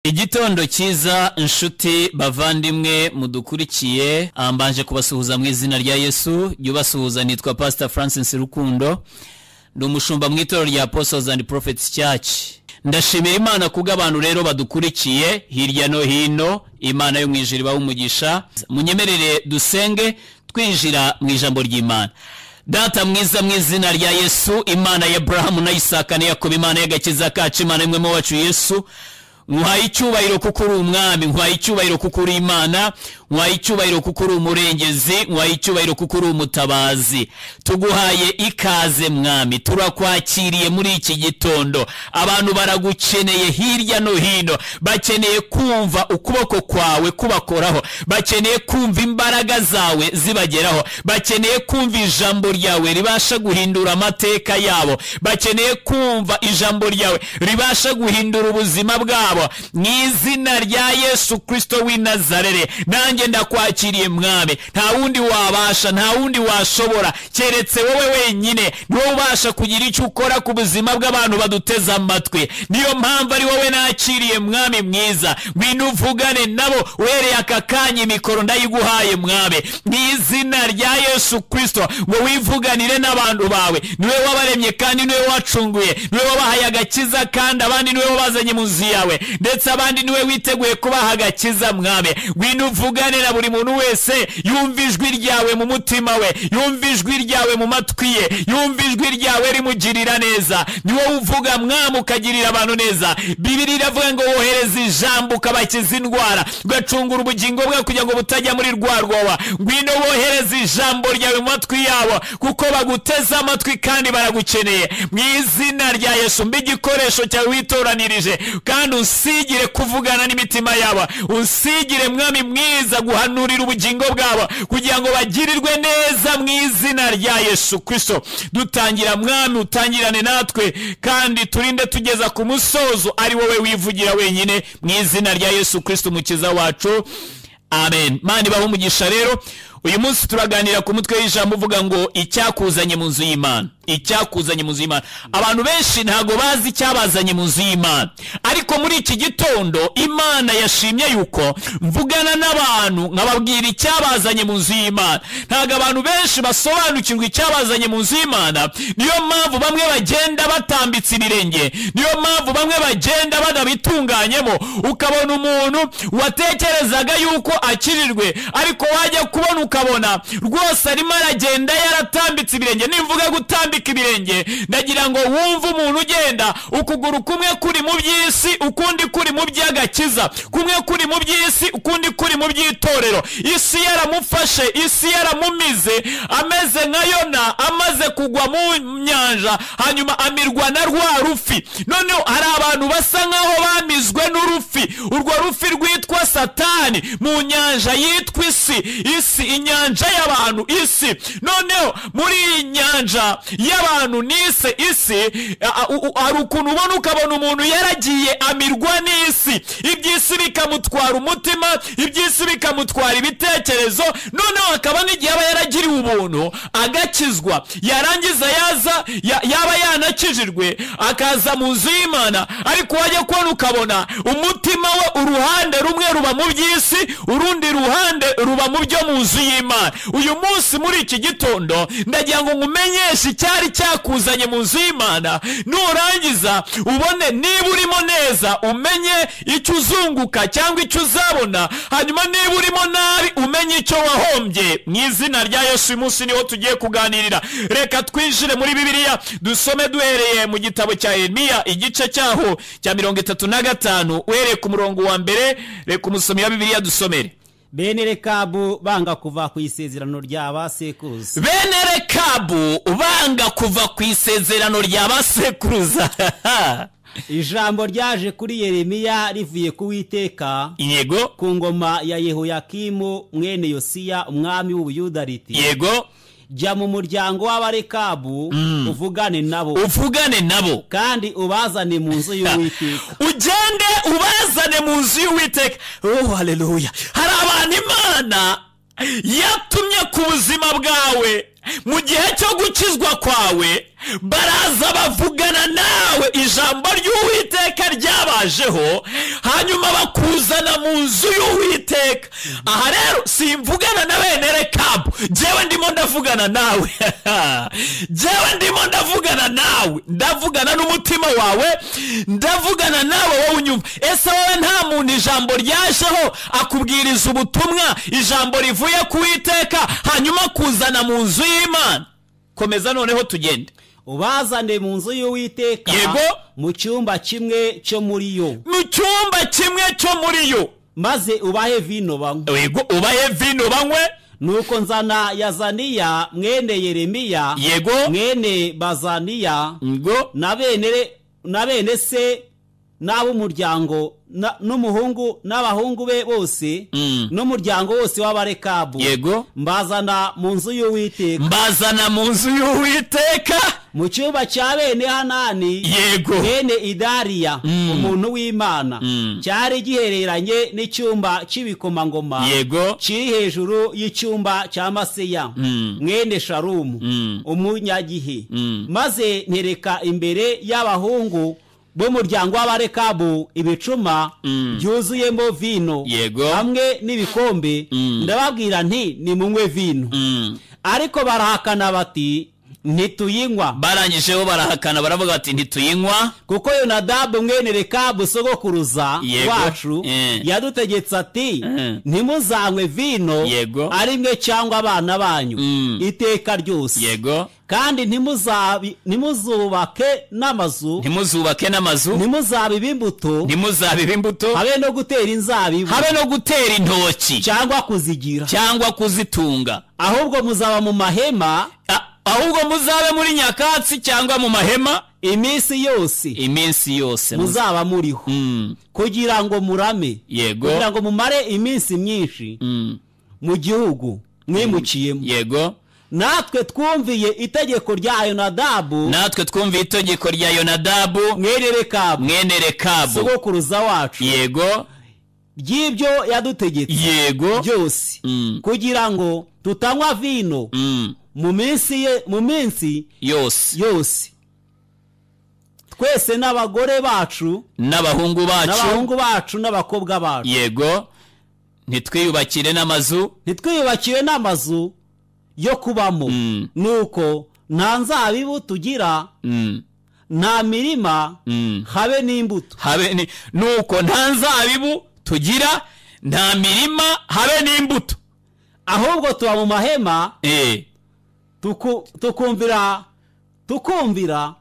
Igitondo cyiza inshuti bavandimwe mudukurikiye, ambanje kubasuhuza mu izina rya Yesu. Yubasuhuza nitwa Pastor Francis Rukundo, ndi umushumba mu itorero rya Apostles and Prophets Church. Ndashimira Imana kubw'abantu rero badukurikiye hirya no hino. Imana yo mwijuru ibahe umugisha. Munyemerere dusenge twinjira mu ijambo ry'Imana. Data mwiza mu izina rya Yesu, Imana ya Abrahamu na Isaka na Yakobo, Imana y'agakiza kacu, Imana imwe mu wacu Yesu, nkwaye icyubahiro kuko uri umwami, nkwaye icyubahiro kuko uri Imana, nkwaye icyubahiro kuko uri umurengezi, nkwaye icyubahiro kuko uri umutabazi. Tuguhaye ikaze mwami, turakwakiriye muri iki gitondo. Abantu baragukeneye hirya no hino, bakeneye kumva ukuboko kwawe kubakoraho, bakeneye kumva imbaraga zawe zibageraho, bakeneye kumva ijambo ryawe ribasha guhindura amateka yabo, bakeneye kumva ijambo ryawe ribasha guhindura ubuzima bwabo. Mwizina rya Yesu Kristo w'i Nazareti, nanjye ndakwakiriye mwami. Nta wundi wabasha, nta wundi washobora keretse wowe wenyine. Niwe ubasha kugira icyo ukora ku buzima bw'abantu baduteza amatwi. Niyo mpamvu ari wowe nakiriye mwami mwiza. Ngwino uvugane nabo uhereye aka kanya, imikoro ndayiguhaye mwami. Mwizina rya Yesu Kristo ngo wivuganire n'abantu bawe. Niwe wabaremye kandi niwe wacunguye, niwe wabahaye agakiza kandi abandi niwe wabazanye mu nzu yawe, ndetse abandi niwe witeguye kubaha agakiza mwami. Ngwino uvugane na buri muntu wese, yumva ijwi ryawe mu mutima we, yumva ijwi ryawe mu matwi ye, yumva ijwi ryawe rimugirira neza. Niwe uvuga mwami ukagirira abantu neza. Bibiliya iravuga ngo wohereza ijambo ukabakiza indwara, ugacungura ubugingo bwe kugira ngo butajya muri rwa rwoba. Ngwino wohereza ijambo ryawe mu matwi yabo, kuko baguteza amatwi kandi baragukeneye. Mu izina rya Yesu, mbe igikoresho cyawe witoranirije, kandi usigire kuvugana n'imitima yabo, usigire mwami mwiza guhanurira ubugingo bwabo kugira ngo bagirirwe neza mu izina rya Yesu Kristo. Dutangira mwami, utangirane natwe kandi turinde tugeza ku musozo, ari wowe wivugira wenyine, mu izina rya Yesu Kristo umukiza wacu, amen. Mani baho umugisha. Rero uyu munsi turaganira ku mutwe w'ijambo uvuga ngo icyakuzanye mu nzu y'Imana. Icyakuzanye mu nzu y'Imana. Abantu benshi ntago bazi icyabazanye mu nzu y'Imana, ariko muri iki gitondo Imana yashimye yuko mvugana n'abantu nkababwira icyabazanye mu nzu y'Imana. Ntago abantu benshi basobanukirwa icyabazanye mu nzu y'Imana. Niyo mpamvu bamwe bagenda batambitse ibirenge, niyo mpamvu bamwe bagenda banabitunganyemo. Ukabona umuntu watekerezaga yuko akirirwe, ariko wajya kubona ukabona rwose arimo aragenda yaratambitse ibirenge. Nimvuga gutambika ibirenge, ndagira ngo wumve umuntu ugenda ukuguru kumwe kuri mu by'isi, ukundi kuri mu by'agakiza, kumwe kuri mu by'isi, ukundi kuri mu by'itorero. Isi yaramufashe, isi yaramumize, ameze nka Yona amaze kugwa mu nyanja, hanyuma amirwa na rwa rufi. Noneho hari abantu basa nkaho bamizwe n'urufi, urwo rufi rwitwa Satani, mu nyanja yitwa isi. Isi, inyanja y'abantu, isi. Noneho muri iyi nyanja y'abantu nise isi, hari ukuntu ubona ukabona umuntu yaragiye amirwa n'isi, iby'isi bikamutwara umutima, iby'isi bikamutwara ibitekerezo. Noneho akaba n'igihe aba yaragiriwe ubuntu agakizwa, yarangiza yaba yanakijirwe akaza mu nzu y'Imana, ariko wajya kubona ukabona umutima we uruhande rumwe ruba mu by'isi, urundi ruhande ruba mu byo mu nzu y'Imana. Uyu munsi muri iki gitondo ndagira ngo nkumenyeshe icyari cyakuzanye mu nzu y'Imana. Nurangiza ubone niba urimo neza, umenye icyo uzunguka cyangwa icyo uzabona. Hanyuma niba urimo nabi, umenye icyo wahombye. Mu izina rya Yesu, uyu munsi niho tugiye kuganirira. Reka twinjire muri Bibiliya, dusome duhereye mu gitabo cya Yeremiya, igice cyaho cya 35, uhereye ku murongo wa mbere. Reka umusomyi wa Bibiliya dusomere. Bene Rekabu banga kuva ku isezerano rya basekuruza. Bene Rekabu banga kuva ku isezerano rya basekuruza. Ijambo ryaje kuri Yeremiya rivuye ku Uwiteka, yego, ku ngoma ya Yehoyakimu mwene Yosiya umwami w'Ubuyuda riti, yego, jya mu muryango w'Abarekabu uvugane nabo, kandi ubazane mu nzu y'Uwiteka. Ugende ubazane mu nzu y'Uwiteka. Oh haleluya. Hari abantu Imana yatumye ku buzima bwawe mu gihe cyo gukizwa kwawe, baraza bavugana nawe ijambo ry'Uwiteka rya byabajeho hanyuma bakuzana mu nzu y'Uwiteka. Aha rero simvugana na bene Rekabu, jewe ndimo ndavugana nawe jewe ndimo ndavugana nawe, ndavugana n'umutima wawe, ndavugana nawe wowe unyumva. Ese wowe nta muntu ijambo ryajeho akubwiriza ubutumwa, ijambo rivuye ku Uwiteka hanyuma kuzana mu nzu y'Imana? Komeza noneho tugende. ubazane mu nzu y'Uwiteka, yego, mu cyumba kimwe cyo muri yo, mu cyumba kimwe cyo muri yo, maze ubahe vino banywe. Yego, ubahe vino banywe. Nuko nzana Yazaniya mwene Yeremiya, yego, mwene Bazaniya, yego, na bene se n'ab'umuryango n'umuhungu n'abahungu be bose, n'umuryango wose w'Abarekabu, yego, mbazana mu nzu y'Uwiteka, mbazana mu nzu y'Uwiteka, mu cyumba cya bene Hanani, yego, bene Idariya, umuntu w'Imana, cyari gihereranye n'icyumba cy'ibikomangoma, yego, kiri hejuru y'icyumba cya Maseya, mwene Shalumu, umunyagihe. Maze ntereka imbere y'abahungu b'umuryango w'Abarekabu ibicuma byuzuyemo vino, yego, hamwe n'ibikombe, ndababwira nti nimunywe vino. Ariko barahakana bati ntituyinywa. Barangijeho barahakana baravuga bati ntituyinywa, kuko Yonadabu mwene Rekabu sogokuruza wacu yadutegetse ati ntimuzanywe vino, yego, ari mwe cyangwa abana banyu iteka ryose, yego, kandi ntimuzubake n'amazu, ntimuzabibe imbuto, habe no gutera inzabibu, habe no gutera intoki, cyangwa kuzigira, cyangwa kuzitunga, ahubwo muzaba mu mahema, ahubwo muzabe muri nyakatsi cyangwa mu mahema iminsi yose muzaba muriho, kugira ngo murame, yego, kugira ngo mumare iminsi myinshi mu gihugu mwimukiyemo. Yego, natwe twumviye itegeko rya Yonadabu, mwene Rekabu sogokuruza wacu, yego, ry'ibyo yadutegetse, yego, byose, kugira ngo tutanywa vino mu minsi yose, twese n'abagore bacu n'abahungu bacu n'abakobwa bacu, yego, ntitwiyubakire n'amazu yo kubamo. Nuko nta nzabibu tugira, nta mirima, habe n'imbuto. Nuko nta nzabibu tugira, nta mirima, habe n'imbuto, ahubwo tuba mu mahema, tukumvira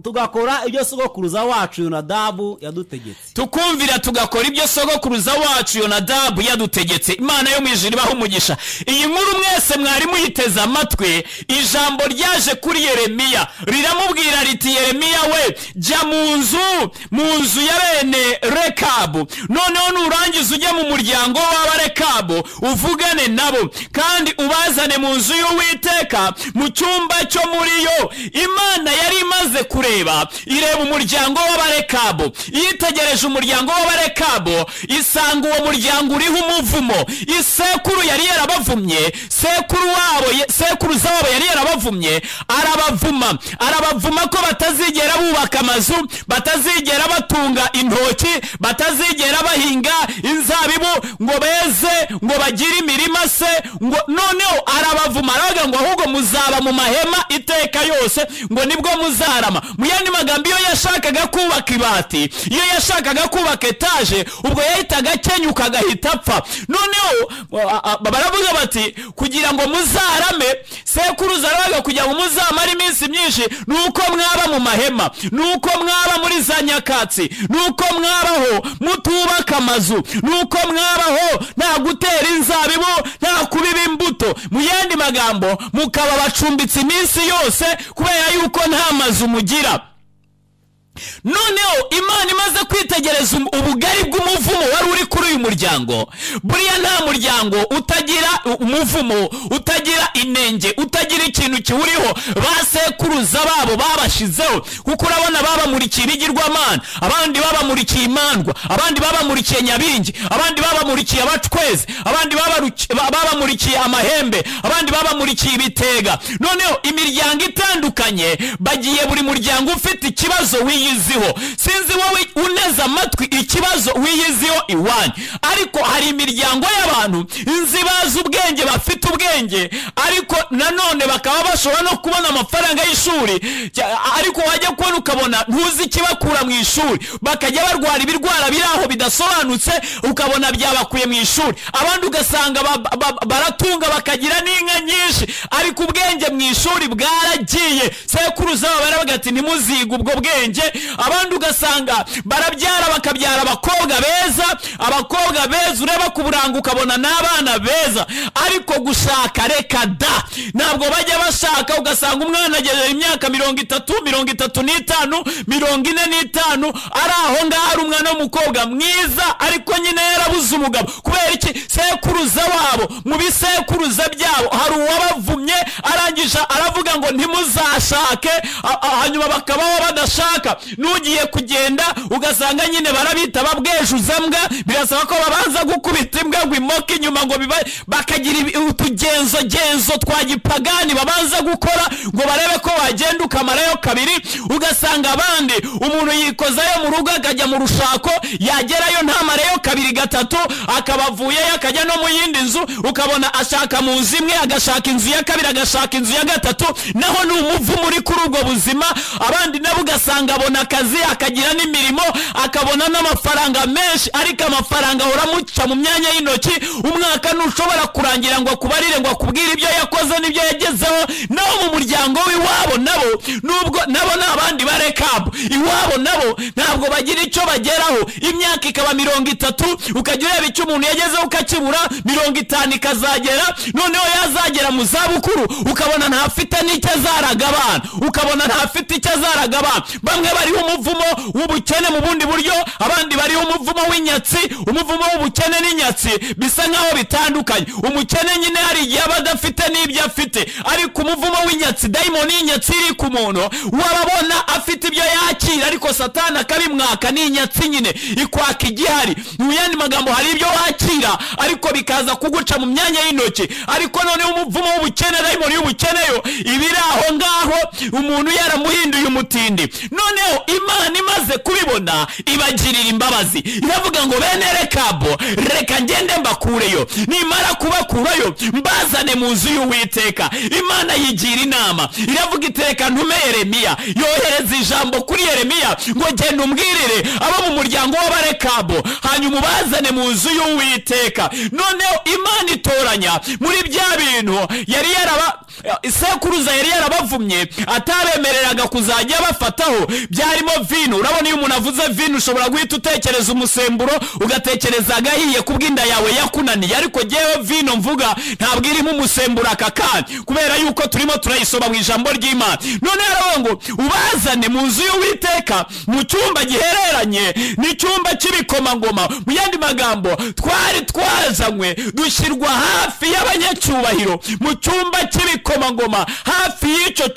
tugakora ibyo sogokuruza wacu Yonadabu yadutegetse. Tukumvira tugakora ibyo sogokuruza wacu Yonadabu yadutegetse. Imana yo mu ijuru ibaha umugisha. Iyi nkuru mwese mwari muyiteze amatwi, ijambo ryaje kuri Yeremiya riramubwira riti, Yeremiya we, jya mu nzu ya bene Rekabu, noneho nurangiza ujya mu muryango w'Abarekabu uvugane nabo, kandi ubazane mu nzu y'Uwiteka, mu cyumba cyo muri yo. Imana yari maze kureba, ireba umuryango w'Abarekabu, yitegereje umuryango w'Abarekabu, isanga uwo muryango uriho umuvumo. Isekuru yari yarabavumye, sekuruza wabo yari yarabavumye, arabavuma ko batazigera bubaka amazu, batazigera batunga intoki, batazigera bahinga inzabibu ngo beze, ngo bagire imirima se, ngo noneho arabavuma, aravuga ngo ahubwo muzaba mu mahema iteka yose, ngo nibwo muzarama. Mu yandi magambo, iyo yashakaga kubaka ibati, iyo yashakaga kubaka etaje, ubwo yahitaga akenyuka agahita apfa. Noneho baravuga bati kugira ngo muzarame, sekuruza aravuga kugira ngo muzamare iminsi myinshi, nuko mwaba mu mahema, nuko mwaba muri za nyakatsi, nuko mwabaho mutubaka amazu, nuko mwabaho nta gutera inzabibu, nta kubiba imbuto. Mu yandi magambo, mukaba bacumbitse iminsi yose kubera yuko nta mazu mugira. Noneho Imana imaze kwitegereza ubugari bw'umuvumo wari uri kuri uyu muryango, buriya nta muryango utagira umuvumo, utagira inenge, utagira ikintu kiwuriho basekuruza babo babashizeho. kuko urabona babamurikiye ibigirwamana, abandi babamurikiye imandwa, abandi babamurikiye nyabingi, abandi babamurikiye abacwezi, abandi babamurikiye amahembe, abandi babamurikiye ibitega. noneho imiryango itandukanye bagiye, buri muryango ufite ikibazo wiyiziho. sinzi wowe uneze amatwi ikibazo wiyiziho iwanyu, ariko hari imiryango y'abantu nzi bazi ubwenge, bafite ubwenge, ariko nanone bakaba bashobora no kubona amafaranga y'ishuri, ariko wajya kubona ukabona ntuzi ikibakura mu ishuri, bakajya barwara ibirwara biri aho bidasobanutse, ukabona byabakuye mu ishuri. abandi ugasanga baratunga bakagira n'inka nyinshi, ariko ubwenge mu ishuri bwaragiye. sekuruza babo baravuga ati ntimuziga ubwo bwenge. abandi ugasanga barabyara bakabyara abakobwa beza, ureba ku buranga ukabona n'abana beza, ariko gushaka reka da, ntabwo bajya bashaka. ugasanga umwana agejeje imyaka 30, 35, 45, ari aho ngaho ari umwana w'umukobwa mwiza, ariko nyine yarabuze umugabo. kubera iki? sekuruza wabo mu bisekuruza byabo hari uwabavumye, arangije aravuga ngo ntimuzashake, hanyuma bakabaho badashaka. n'ugiye kugenda ugasanga nyine barabita babwejuza mbwa, birasaba ko babanza gukubita imbwa ngo imoke inyuma, ngo bakagira utugenzo twa gipagani babanza gukora ngo barebe ko wagenda ukamarayo kabiri. ugasanga abandi umuntu yikozayo mu rugo akajya mu rushako, yagerayo ntamareyo kabiri gatatu, akabavuyeyo akajya no mu yindi nzu, ukabona ashaka mu nzu imwe, agashaka inzu ya kabiri, agashaka inzu ya gatatu, naho ni umuvumo uri kuri ubwo buzima. abandi nabo ugasanga abona akazi, akagira n'imirimo, akabona n'amafaranga menshi, ariko amafaranga ahora amuca mu myanya y'intoki. umwaka ntushobora kurangira ngo akubarire, ngo akubwire ibyo yakoze n'ibyo yagezeho. naho mu muryango w'iwabo nabo, nubwo nabo ni abandi barekabu, iwabo nabo ntabwo bagira icyo bageraho. imyaka ikaba 30, ukajya ureba icyo umuntu yagezeho ukakibura, 50 ikazagera, noneho yazagera mu zabukuru ukabona ntafite n'icyo azaraga abana, ukabona ntafite icyo azaraga abana. bamwe bariho umuvumo w'ubukene mu bundi buryo, abandi bariho umuvumo w'inyatsi. umuvumo w'ubukene n'inyatsi bisa nkaho bitandukanye. umukene nyine hari igihe aba adafite n'ibyo afite, ariko umuvumo w'inyatsi, dayimoni y'inyatsi iri ku muntu, wababona afite ibyo yakira, ariko satani akabimwaka. n'inyatsi nyine ikwaka igihari. mu yandi magambo hari ibyo wakira, ariko bikaza kuguca mu myanya y'intoki. ariko noneho umuvumo w'ubukene, dayimoni y'ubukene yo ibiri aho ngaho, umuntu yaramuhinduye umutindi. noneho Imana imaze kubibona ibagirira imbabazi, iravuga ngo bene Rekabo, reka ngende mbakureyo, nimara kubakurayo mbazane mu nzu y'Uwiteka. Imana yigira inama, iravuga iti reka ntume Yeremiya, yohereza ijambo kuri Yeremiya ngo genda umbwirire abo mu muryango w'Abarekabo, hanyuma ubazane mu nzu y'Uwiteka. noneho Imana itoranya muri bya bintu yari sekuruza yari yarabavumye, atabemereraga kuzajya bafataho, byarimo vino. urabona iyo umuntu avuze vino ushobora guhita utekereza umusemburo, ugatekereza agahiye kubw'inda yawe yakunaniye, ariko jyewe vino mvuga ntabwo irimo umusemburo aka kanya, kubera yuko turimo turayisoma mu ijambo ry'Imana. none aravuga ngo ubazane mu nzu y'Uwiteka, mu cyumba gihereranye n'icyumba cy'ibikomangoma. mu yandi magambo, twari twazanywe dushyirwa hafi y'abanyacyubahiro, mu cyumba cy'ibikomangoma, hafi y'icyo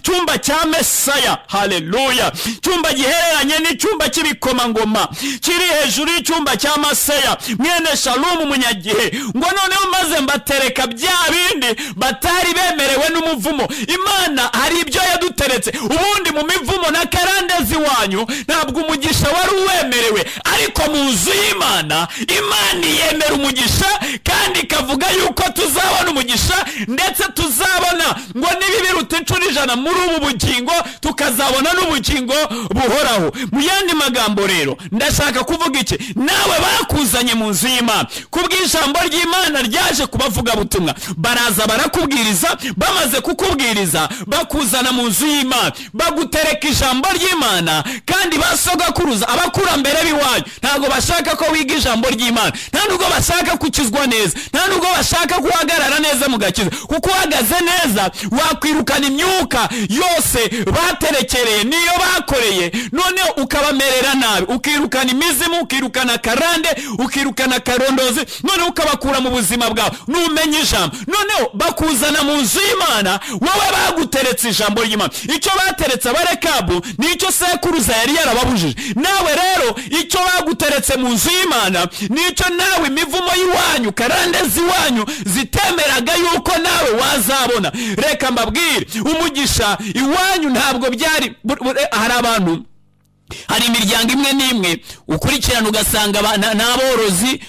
cyumba cya Mesaya. haleluya! cyumba gihereranye n'icyumba cy'ibikomangoma, kiri hejuru y'icyumba cya Mesaya mwene Shalumu umunyagihe. ngo noneho maze mbatereka bya bindi batari bemerewe n'umuvumo. Imana hari ibyo yaduteretse. ubundi mu mivumo na karandezi wanyu ntabwo umugisha wari uwemerewe, ariko mu nzu y'Imana, Imana yemera umugisha, kandi ikavuga yuko tuzabona umugisha, ndetse tuzabona ngo nibibiruta inshuro 100 muri ubu bugingo, tukazabona n'ubugingo buhoraho. mu yandi magambo rero ndashaka kuvuga iki? nawe bakuzanye mu nzu y'Imana kubw'ijambo ry'Imana ryaje kubavuga butumwa, baraza barakubwiriza, bamaze kukubwiriza bakuzana mu nzu y'Imana, bagutereka ijambo ry'Imana. kandi basogakuruza abakurambere b'iwanyu ntabwo bashaka ko wiga ijambo ry'Imana, nta nubwo bashaka kukizwa neza, nta nubwo bashaka guhagarara neza mu gakiza, kuko uhagaze uhagaze neza wakwirukana imyuka yose baterekereye niyo bakoreye, noneho ukabamerera nabi, ukirukana imizimu, ukirukana karande, ukirukana karondozi, noneho ukabakura mu buzima bwawe. Numenye ijambo, noneho bakuzana mu nzu y'Imana, wowe baguteretse ijambo ry'Imana. Icyo bateretse abarekabu nicyo sekuruza yari yarababujije. Nawe rero icyo baguteretse mu nzu y'Imana nicyo nawe imivumo y'iwanyu, karande z'iwanyu zitemeraga yuko nawe wazabona. Reka mbabwire, umugisha iwanyu ntabwo byari. Hari abantu, hari imiryango imwe n'imwe ukurikirana ugasanga n'aborozi,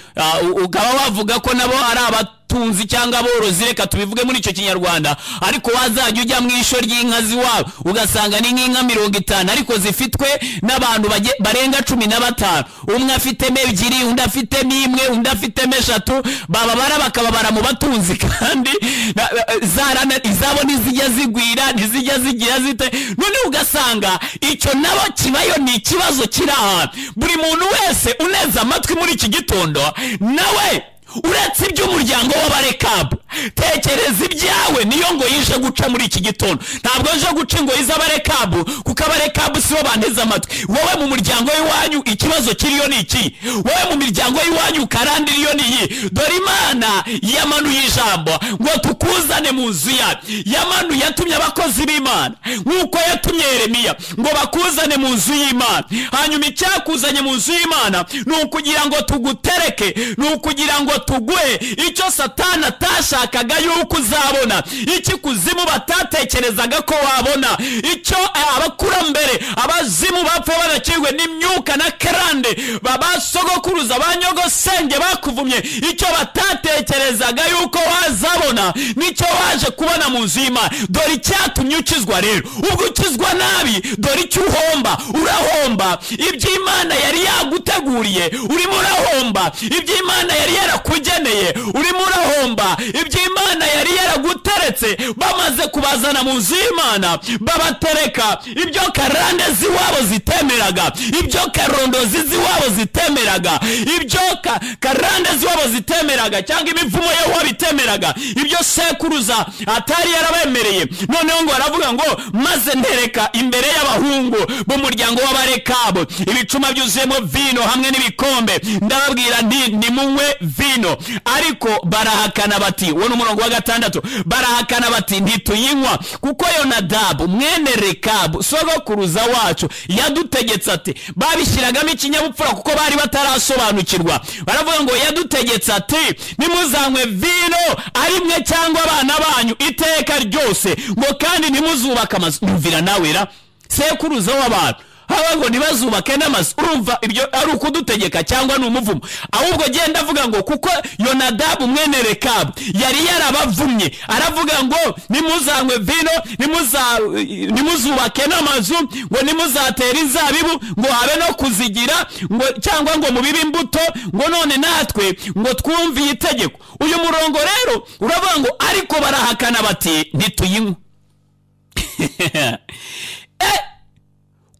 ukaba wavuga ko nabo ari abatunzi cyangwa aborozi, reka tubivuge muri icyo kinyarwanda, ariko wazajya ujya mu ishyo ry'inka ziwabo ugasanga ni nk'inka 50 ariko zifitwe n'abantu barenga 15. Umwe afitemo 2, undi afitemo 1, undi afitemo 3, bababara bakababara mu batunzi, kandi izabo ntizijya zigwira, ntizijya zigira zite. None ugasanga icyo nabo kibayo ni ikibazo kiri ahantu. Buri muntu wese uneza amatwi muri iki gitondo, nawe uretse iby'umuryango w'abarekabu, tekereza ibyawe. Niyo ngo yije guca muri iki gitondo, ntabwo nje guca ngo iza abarekabu, kuko abarekabu sibo banteza amatwi. Wowe mu muryango w'iwanyu ikibazo kiriyo ni iki? Wowe mu miryango y'iwanyu karande iriyo ni iyi? Dore Imana yamanuye ijambo ngo tukuzane mu nzu yayo. Yamanuye, yatumye abakozi b'Imana nk'uko yatumye Yeremiya ngo bakuzane mu nzu y'Imana. Hanyuma icyakuzanye mu nzu y'Imana ni ukugira ngo tugutereke, ni ukugira ngo tuguhe icyo Satani atashakaga yuko uzabona, icyo kuzimu batatekerezaga ko wabona, icyo abakurambere abazimu bapfuye barakirwe n'imyuka na karande babasogokuruza banyogosenge bakuvumye, icyo batatekerezaga yuko wazabona nicyo waje kubona mu nzu y'Imana. Dore icyatumye ukizwa rero. Ubwo ukizwa nabi, dore icyo uhomba. Urahomba iby'Imana yari yaguteguriye, urimo urahomba iby'Imana yari yarakugeneye, urimo urahomba iby'Imana yari yaraguteretse. Bamaze kubazana mu nzu y'Imana babatereka ibyo karande ziwabo zitemeraga, ibyo karondozi ziwabo zitemeraga, ibyo karande ziwabo zitemeraga, cyangwa imivumo yawo bitemeraga, ibyo sekuruza atari yarabemereye. Noneho ngo aravuga ngo maze ntereka imbere y'abahungu b'umuryango w'abarekabu ibicuma byuzuyemo vino hamwe n'ibikombe, ndababwira nti nimunywe vino. Ariko barahakana bati, wo n'umurongo wa 6, barahakana bati ntituyinywa, kuko Yonadabu mwene Rekabu sogokuruza wacu yadutegetse ati. Babishyiragamo ikinyabupfura kuko bari batarasobanukirwa. Baravuga ngo yadutegetse ati nimuzanywe vino ari mwe cyangwa abana banyu iteka ryose, ngo kandi nimuzubaka amazu. Numvira nawe ra sekuruza w'abantu ngo ntibazubake n'amazu. Urumva ibyo ari ukudutegeka cyangwa ni umuvumo? Ahubwo genda avuga ngo kuko Yonadabu mwene Rekabu yari yarabavumye, aravuga ngo nimuzanywe vino, nimuzubake n'amazu, ngo nimuzatera inzabibu, ngo habe no kuzigira, ngo cyangwa ngo mubibe imbuto, ngo none natwe ngo twumviye itegeko. Uyu murongo rero uravuga ngo ariko barahakana bati ntituyinywa.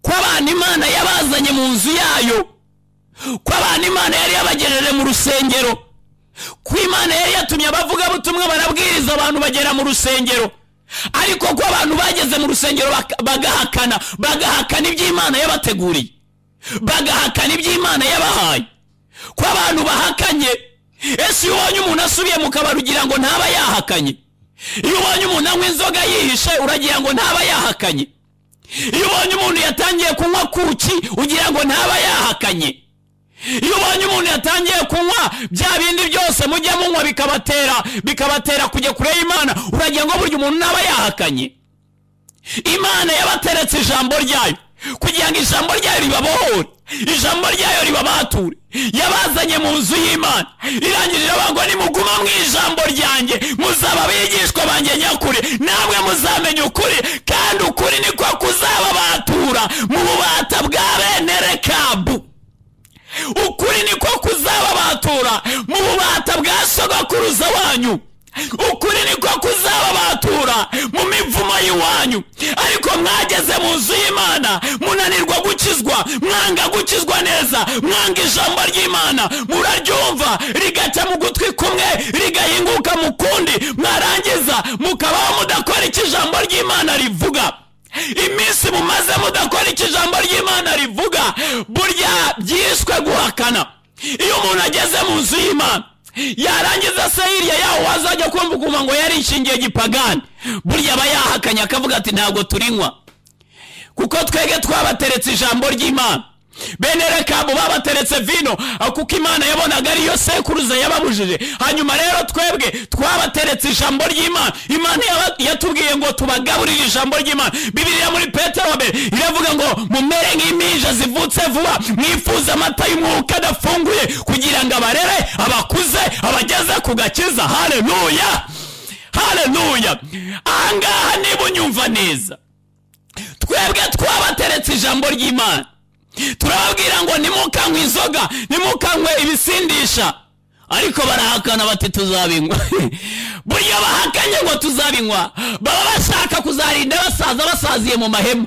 Kw'abantu Imana yabazanye mu nzu yayo, kw'abantu Imana yari yabagejeje mu rusengero, kw'Imana yari yatumye abavuga butumwa barabwiriza abantu bagera mu rusengero, ariko ko abantu bageze mu rusengero bagahakana iby'Imana yabateguriye, bagahakana iby'Imana yabahaye. Kw'abantu bahakanye. Ese iyo ubonye umuntu asubiye mu kabari ugira ngo ntaba yahakanye? Iyo ubonye umuntu anywa inzoga yihishe uragira ngo ntaba yahakanye? Iyo ubonye umuntu yatangiye kunywa kuki ugira ngo ntaba yahakanye? Iyo ubonye umuntu yatangiye kunywa bya bindi byose mujya munywa bikabatera kujya kure y'Imana, uragira ngo burya umuntu ntaba yahakanye? Imana yabateretse ijambo ryayo kugira ngo ijambo ryayo ribabohore, ijambo ryayo ribabature. Yabazanye mu nzu y'Imana, irangije ngo nimuguma mu ijambo ryanjye muzaba bigishwa banjye nyakuri, namwe muzamenya ukuri, kandi ukuri niko kuzababatura mu bubata bwa bene Rekabu. Ukuri niko kuzababatura mu bubata bwa sogokuruza wanyu. Ukuri niko kuzababatura mutura mu mivumo y'iwanyu, ariko mwageze mu nzu y'Imana munanirwa gukizwa, mwanga gukizwa neza, mwanga ijambo ry'Imana, muraryumva rigaca mu gutwi kumwe rigahinguka mu kundi, mwarangiza mukabaho mudakora icyo ijambo ry'Imana rivuga. Iminsi mumaze mudakora icyo ijambo ry'Imana rivuga, burya byiswe guhakana. Iyo umuntu ageze mu nzu y'Imana yarangiza se hirya yaho wazajya kumva ukumva ngo yarishingiye gipagani, burya aba yahakanye akavuga ati ntabwo turinywa, kuko twege twabateretse ijambo ry'Imana. Bene Rekabu babateretse vino kuko Imana yabonaga ariyo sekuruza yababujije. Hanyuma rero twebwe twabateretse ijambo ry'Imana. Imana yatubwiye ngo tubagaburire ijambo ry'Imana. Bibiliya muri Petero iravuga ngo mumere nk'impinja zivutse vuba, mwifuza amata y'umwuka adafunguye, kugira ngo abarere abakuze abageze ku gakiza. Haleluya, haleluya. Ahangaha niba unyumva neza, twebwe twabateretse ijambo ry'Imana. Turababwira ngo nimukanywe inzoga, nimukanywe ibisindisha, ariko barahakana bati tuzabinywa. Burya bahakanye ngo tuzabinywa baba bashaka kuzarinda basaziye mu mahema,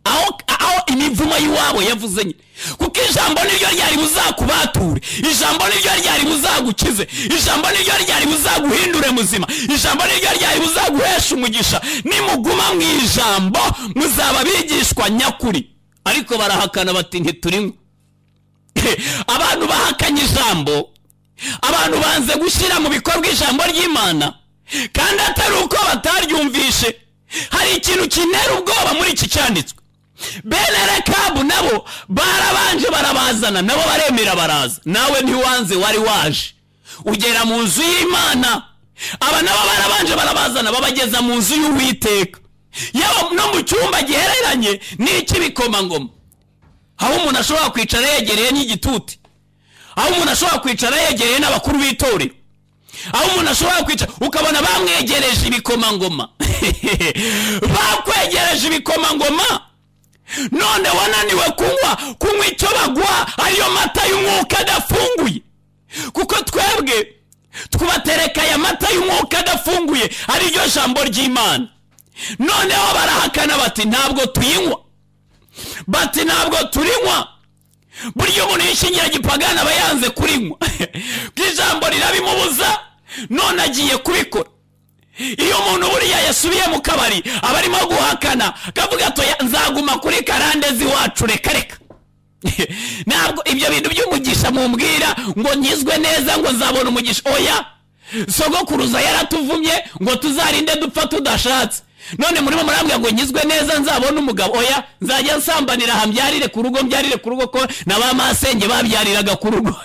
aho imivumo y'iwabo yavuze nyine, kuko ijambo niryo ryari buzakubature, ijambo niryo ryari buzagukize, ijambo niryo ryari buzaguhindure muzima, ijambo niryo ryari buzaguhesha umugisha. Nimuguma mu ijambo muzaba bigishwa nyakuri, ariko barahakana bati ntiturinywa. Abantu bahakanye ijambo, abantu banze gushyira mu bikorwa ijambo ry'Imana, kandi atari uko bataryumvishe. Hari ikintu kinera ubwoba muri iki cyanditswe. Bene Rekabu nabo barabanje barabazana, nabo baremera baraza. Nawe ntiwanze, wari waje ugera mu nzu y'Imana. Aba nabo barabanje barabazana babageza mu nzu y'Uwiteka, yaba no mu cyumba gihereranye n'iki bikomangoma, aho umuntu ashobora kwicara yegereye n'igituti, aho umuntu ashobora kwicara yegereye n'abakuru b'itorero, aho umuntu ashobora kwicara ukabona bamwegereje ibikomangoma. Bakwegereje ibikomangoma, none wananiwe kunywa icyo baguha ariyo mata y'umwuka adafunguye, kuko twebwe tubatereka aya mata y'umwuka adafunguye ariryo jambo ry'Imana. Noneho barahakana bati ntabwo tuyinywa, bati ntabwo turinywa. Buryo umuntu yishingira gipagana aba yanze kurinywa, bw'ijambo rirabimubuza, none agiye kubikora. Iyo umuntu buriya yasubiye mu kabari aba arimo guhakana, akavuga ati nzaguma kuri karande z'iwacu, reka reka. Ntabwo ibyo bintu by'umugisha mumbwira ngo nyizwe neza ngo nzabona umugisha. Oya, sogokuruza yaratuvumye ngo tuzarinde dupfa tudashatse, none murimo murambwira ngo nyizwe neza nzabona umugabo. Oya, nzajya nsambanira hambyarire ku rugo, mbyarire ku rugo, ko n'abamasenge babyariraga ku rugo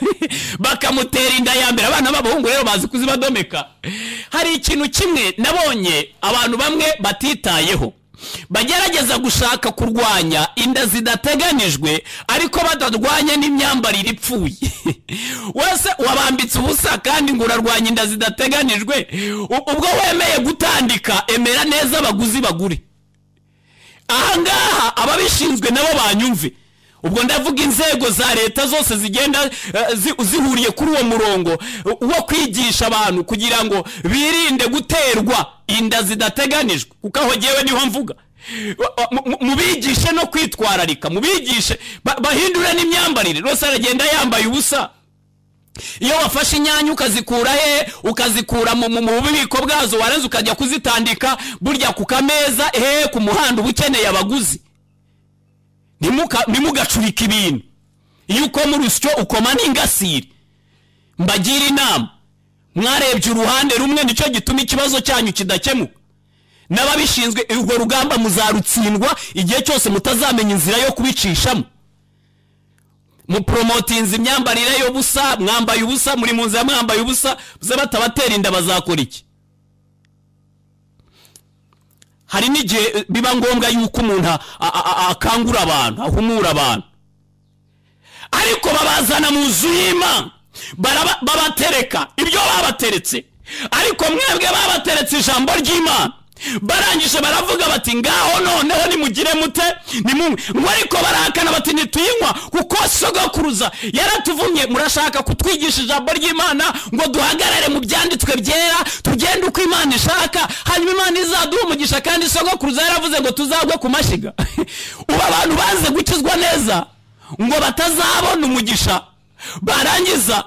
bakamutera inda ya mbere. Abana b'abahungu rero bazi kuzibadomeka. Hari ikintu kimwe nabonye abantu bamwe batitayeho, bagerageza gushaka kurwanya inda zidateganijwe, ariko batarwanya n'imyambarire ipfuye. Wese wabambitse ubusa kandi ngo urarwanya inda zidateganijwe, ubwo wemeye gutandika, emera neza abaguzi bagure. Ahangaha ababishinzwe nabo banyumve. Ubwo ndavuga inzego za leta zose zigenda zihuriye kuri uwo murongo wo kwigisha abantu kugira ngo birinde guterwa inda zidateganijwe, kuko aho jewe niho mvuga. Mubigishe no kwitwararika, mubigishe bahindure n'imyambarire. Rose aragenda yambaye ubusa, iyo wafashe inyanya ukazikura ukazikura mu bubiko bwazo, warenze ukajya kuzitandika burya ku kameza ku muhanda ubukeneye abaguzi. Nimugacurika ibintu. Iyo ukoma urusyo ukoma n'ingasire. Mbagira inama, mwarebye uruhande rumwe, nicyo gituma ikibazo cyanyu kidakemuka. N'ababishinzwe urwo rugamba muzarutsindwa igihe cyose mutazamenya inzira yo kubicishamo. Mupromotinze imyambarire yo busa, mwambaye ubusa, muri mu nzira mwambaye ubusa, batabatera inda bazakora iki? Hari n'igihe biba ngombwa yuko umuntu akangura abantu, ahumura abantu, ariko babazana mu nzu y'Imana babatereka ibyo babateretse. Ariko mwebwe babateretse ijambo ry'Imana, barangije baravuga bati ngaho noneho nimugire mute ngo ariko barahakana bati ntituyinywa kuko sogokuruza yaratuvumye. Murashaka kutwigisha ijambo ry'Imana ngo duhagarare mu byanditswe byera tugende uko Imana ishaka hanyuma Imana izaduha umugisha, kandi sogokuruza yaravuze ngo tuzagwe ku mashiga. Ubu abantu baze gukizwa neza ngo batazabona umugisha, barangiza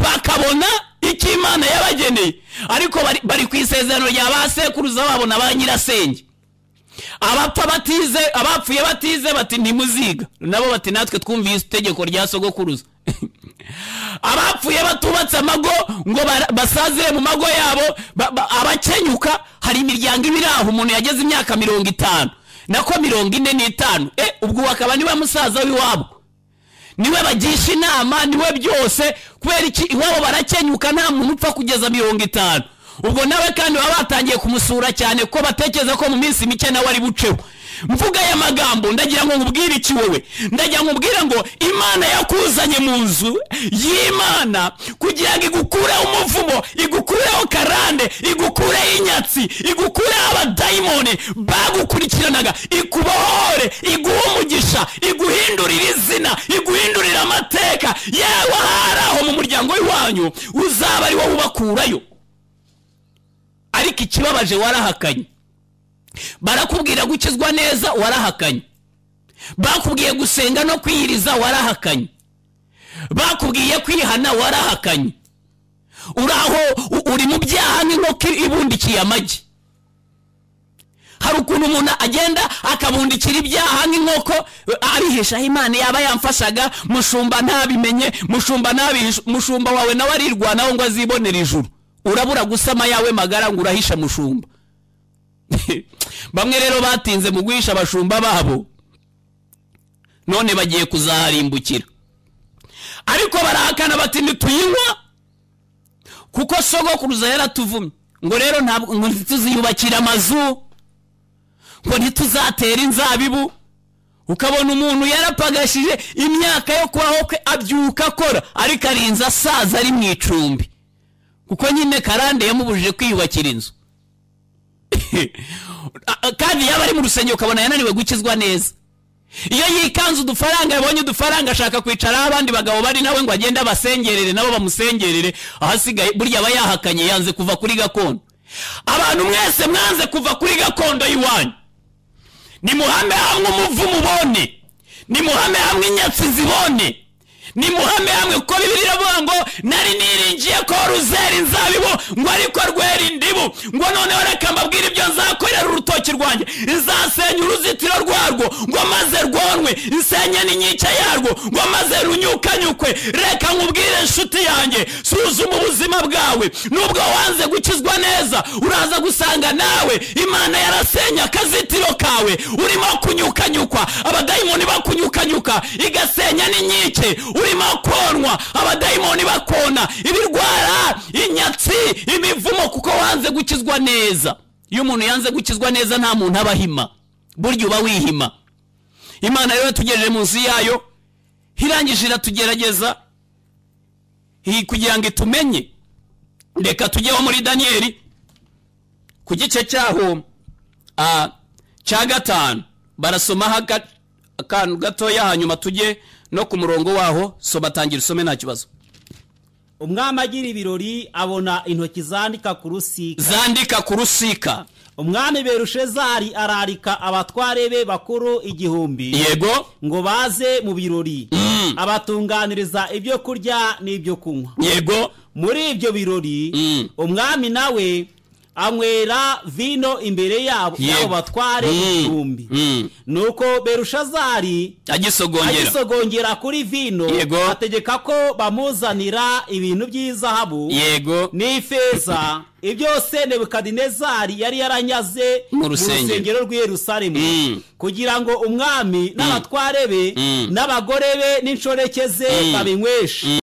bakabona icyo Imana yabageneye, ariko bari ku isezerano rya basekuruza babona ba nyirasenge. Abapfuye batize bati ntimuziga, nabo bati natwe twumviye itegeko rya sogokuruza. Abapfuye batubatse amago ngo basazire mu mago yabo, abakenyuka hari imiryango ibiri aho umuntu yageze imyaka 50 nako 45, ubwo wakaba niwe musaza w'iwabo, niwe bagisha inama, niwe byose. Kubera iki iwabo barakenyuka nta muntu upfa kugeza 50. Ubwo nawe kandi baba batangiye kumusura cyane ko batekereza ko mu minsi mike nawe ari buceho. Mvuga aya magambo ndagira ngo nkubwire iki wowe, ndagira ngo nkubwire ngo Imana yakuzanye mu nzu y'Imana kugira ngo igukureho umuvumo, igukureho karande, igukureho inyatsi, igukureho abadayimoni bagukurikiranaga, ikubohore, iguhe umugisha, iguhindurire izina, iguhindurire amateka. Yewe haraho mu muryango w'iwanyu uzaba ari wowe ubakurayo. Ariko ikibabaje warahakanye. Barakubwira gukizwa neza warahakanye, bakubwiye gusenga no kwiyiriza warahakanye, bakubwiye kwihana warahakanye. Uraho uri mu byaha nk'inkoko ibundikiye amagi. Hari ukuntu umuntu agenda akabundikira ibyaha nk'inkoko arihisha, Imana yaba yamfashaga, mushumba ntabimenye, mushumba wawe nawe arirwanaho ngo azibonera ijuru. Urabura gusama yawe magara ngo urahisha mushumba. Bamwe rero batinze mu guhisha abashumba babo, none bagiye kuzaharimbukira. Ariko barahakana bati ntituyinywa kuko sogokuruza yaratuvumye. Ngo rero ntabwo ntituziyubakira amazu, ngo ntituzatera inzabibu. Ukabona umuntu yarapagashije imyaka yo kubaho kwe abyuka akora, ariko arinza asaza ari mu icumbi kuko nyine karande yamubujije kwiyubakira inzu. Kandi yaba ari mu rusengero ukabona yananiwe gukizwa neza. Iyo yikanze udufaranga, yabonye udufaranga ashaka kwicara abandi bagabo bari nawe ngo agende abasengerere nabo bamusengerere, ahasigaye burya aba yahakanye, yanze kuva kuri gakondo. Abantu mwese mwanze kuva kuri gakondo y'iwanyu, nimuhame hamwe umuvumo ubone, nimuhame hamwe inyatsi zibone, nimuhame hamwe kuko Bibiliya iravuga ngo nari niringiye ko ruzera inzabibu ngo ariko rwera indibu. Ngo noneho reka mbabwire ibyo nzakorera urutoki rwanjye, nzasenya uruzitiro rwarwo ngo maze rwonwe, nsenye n'inkike yarwo ngo maze runyukanyukwe. Reka nkubwire inshuti yanjye, suzuma ubuzima bwawe. Nubwo wanze gukizwa neza, uraza gusanga nawe Imana yarasenya akazitiro kawe, urimo kunyukanyukwa, abadayimoni bakunyukanyuka, igasenya n'inkike, urimo konwa, abadayimoni bakona, ibirwara, inyatsi, imivumo, kuko wanze gukizwa neza. Iyo umuntu yanze gukizwa neza nta muntu abahima, burya uba wihima. Imana rero tugejeje munsi yayo, hirangije iratugerageza kugira ngo itumenye. Reka tujyeho muri Daniyeli ku gice cyaho cya 5, barasomaho akantu gatoya hanyuma tujye no ku murongo waho. Soma, tangira usome nta kibazo. Umwami agira ibirori abona intoki zandika ku rusika. Umwami Berushezari ararika abatware be bakuru 1000, yego, ngo baze mu birori, abatunganiriza ibyo kurya n'ibyo kunywa. Yego. Muri ibyo birori umwami nawe anywera vino imbere yabo batware 1000. Nuko Berushazari agisogongera kuri vino, ategeka ko bamuzanira ibintu by'izahabu n'ifeza, ibyose Nebukadinezari yari yaranyaze mu rusengero rw'i Yerusalemu, kugira ngo umwami n'abatware be n'abagore be n'inshoreke ze babinyweshe.